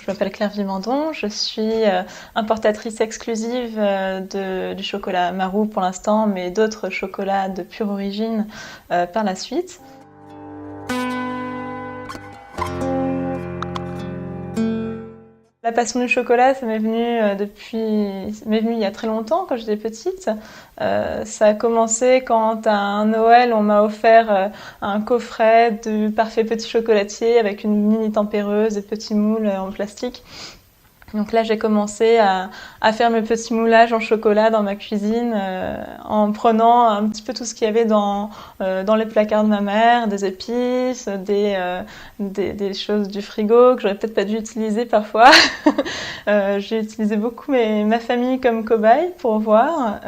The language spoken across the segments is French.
Je m'appelle Claire Vimandon, je suis importatrice exclusive du chocolat Marou pour l'instant, mais d'autres chocolats de pure origine par la suite. La passion du chocolat, ça m'est venu il y a très longtemps, quand j'étais petite. Ça a commencé quand à un Noël, on m'a offert un coffret de parfait petit chocolatier avec une mini tempéreuse et petits moules en plastique. Donc là, j'ai commencé à faire mes petits moulages en chocolat dans ma cuisine en prenant un petit peu tout ce qu'il y avait dans les placards de ma mère, des épices, des choses du frigo que j'aurais peut-être pas dû utiliser parfois. J'ai utilisé beaucoup ma famille comme cobaye pour voir.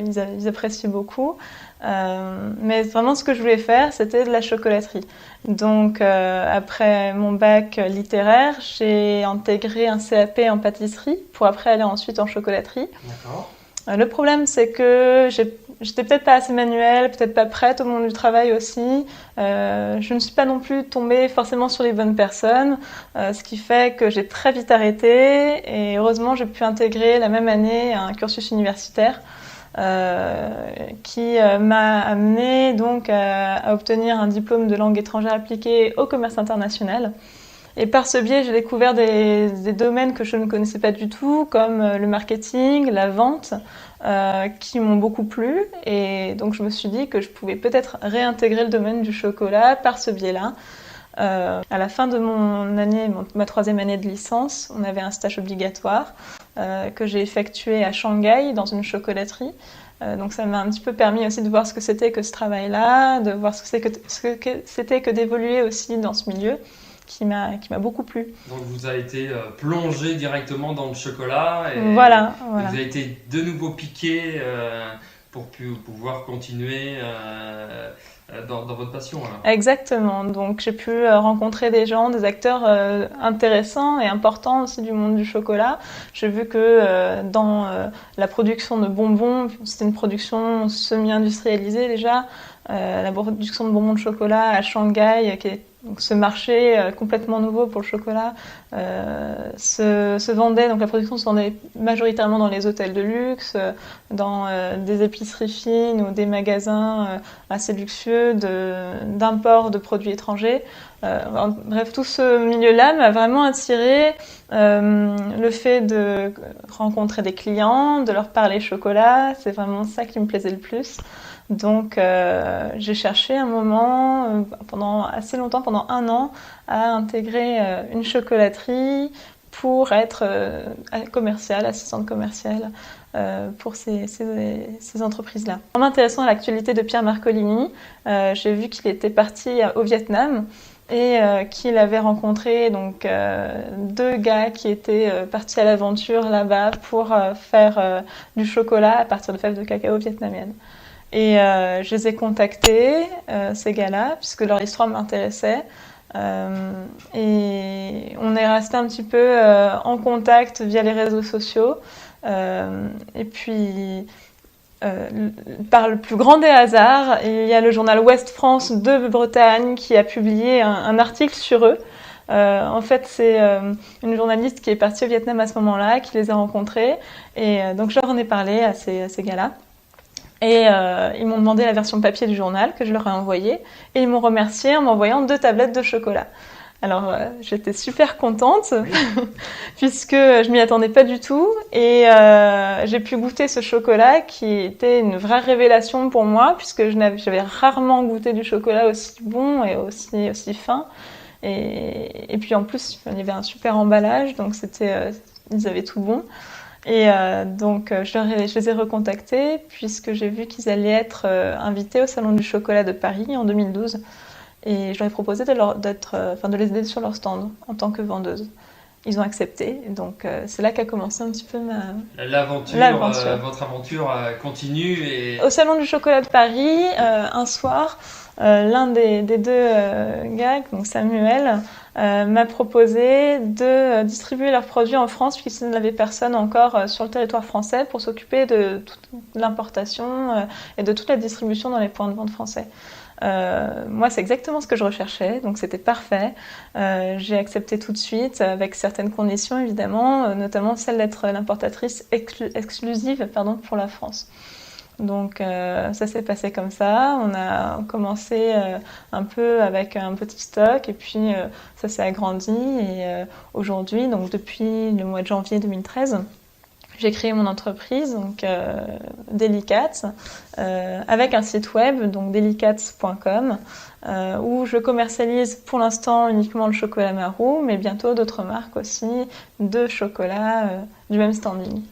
Ils appréciaient beaucoup. Mais vraiment, ce que je voulais faire, c'était de la chocolaterie. Donc, après mon bac littéraire, j'ai intégré un CAP en pâtisserie pour après aller ensuite en chocolaterie. D'accord. Le problème, c'est que j'étais peut-être pas assez manuelle, peut-être pas prête au monde du travail aussi. Je ne suis pas non plus tombée forcément sur les bonnes personnes, ce qui fait que j'ai très vite arrêté. Et heureusement, j'ai pu intégrer la même année un cursus universitaire. Qui m'a amené donc à obtenir un diplôme de langue étrangère appliquée au commerce international. Et par ce biais, j'ai découvert des domaines que je ne connaissais pas du tout, comme le marketing, la vente, qui m'ont beaucoup plu. Et donc je me suis dit que je pouvais peut-être réintégrer le domaine du chocolat par ce biais-là. À la fin de ma troisième année de licence, on avait un stage obligatoire que j'ai effectué à Shanghai dans une chocolaterie. Donc ça m'a un petit peu permis aussi de voir ce que c'était que ce travail-là, de voir ce que c'était que d'évoluer aussi dans ce milieu qui m'a beaucoup plu. Donc vous avez été plongé directement dans le chocolat et Voilà. vous avez été de nouveau piqué pour pouvoir continuer dans votre passion. Alors. Exactement. Donc j'ai pu rencontrer des gens, des acteurs intéressants et importants aussi du monde du chocolat. J'ai vu que dans la production de bonbons, c'était une production semi-industrialisée déjà, la production de bonbons de chocolat à Shanghai, donc ce marché complètement nouveau pour le chocolat se vendait, donc la production se vendait majoritairement dans les hôtels de luxe, dans des épiceries fines ou des magasins assez luxueux d'import de produits étrangers. Bref, tout ce milieu-là m'a vraiment attiré. Le fait de rencontrer des clients, de leur parler chocolat, c'est vraiment ça qui me plaisait le plus. Donc j'ai cherché un moment, pendant assez longtemps, pendant 1 an, à intégrer une chocolaterie pour être commerciale, assistante commerciale pour ces entreprises-là. En m'intéressant à l'actualité de Pierre Marcolini, j'ai vu qu'il était parti au Vietnam et qu'il avait rencontré donc 2 gars qui étaient partis à l'aventure là-bas pour faire du chocolat à partir de fèves de cacao vietnamiennes. Et je les ai contactés, ces gars-là, puisque leur histoire m'intéressait. Et on est resté un petit peu en contact via les réseaux sociaux. Et puis, par le plus grand des hasards, il y a le journal Ouest France de Bretagne qui a publié un article sur eux. En fait, c'est une journaliste qui est partie au Vietnam à ce moment-là, qui les a rencontrés. Et donc, je leur en ai parlé à ces gars-là. Et ils m'ont demandé la version papier du journal que je leur ai envoyée. Et ils m'ont remercié en m'envoyant 2 tablettes de chocolat. Alors j'étais super contente puisque je m'y attendais pas du tout. Et j'ai pu goûter ce chocolat qui était une vraie révélation pour moi puisque j'avais rarement goûté du chocolat aussi bon et aussi fin. Et puis en plus, il y avait un super emballage, donc ils avaient tout bon. Et donc je les ai recontactés puisque j'ai vu qu'ils allaient être invités au Salon du chocolat de Paris en 2012 et je leur ai proposé de les aider sur leur stand en tant que vendeuse. Ils ont accepté, donc c'est là qu'a commencé un petit peu l'aventure. Votre aventure continue. Au Salon du chocolat de Paris, un soir, l'un des 2 gars, donc Samuel, m'a proposé de distribuer leurs produits en France puisqu'il n'avait personne encore sur le territoire français pour s'occuper de toute l'importation et de toute la distribution dans les points de vente français. Moi, c'est exactement ce que je recherchais, donc c'était parfait. J'ai accepté tout de suite, avec certaines conditions évidemment, notamment celle d'être l'importatrice exclusive pour la France. Donc ça s'est passé comme ça, on a commencé un peu avec un petit stock et puis ça s'est agrandi et aujourd'hui, donc depuis le mois de janvier 2013, j'ai créé mon entreprise, donc Delicates, avec un site web, donc delicates.com, où je commercialise pour l'instant uniquement le chocolat Marou, mais bientôt d'autres marques aussi de chocolat du même standing.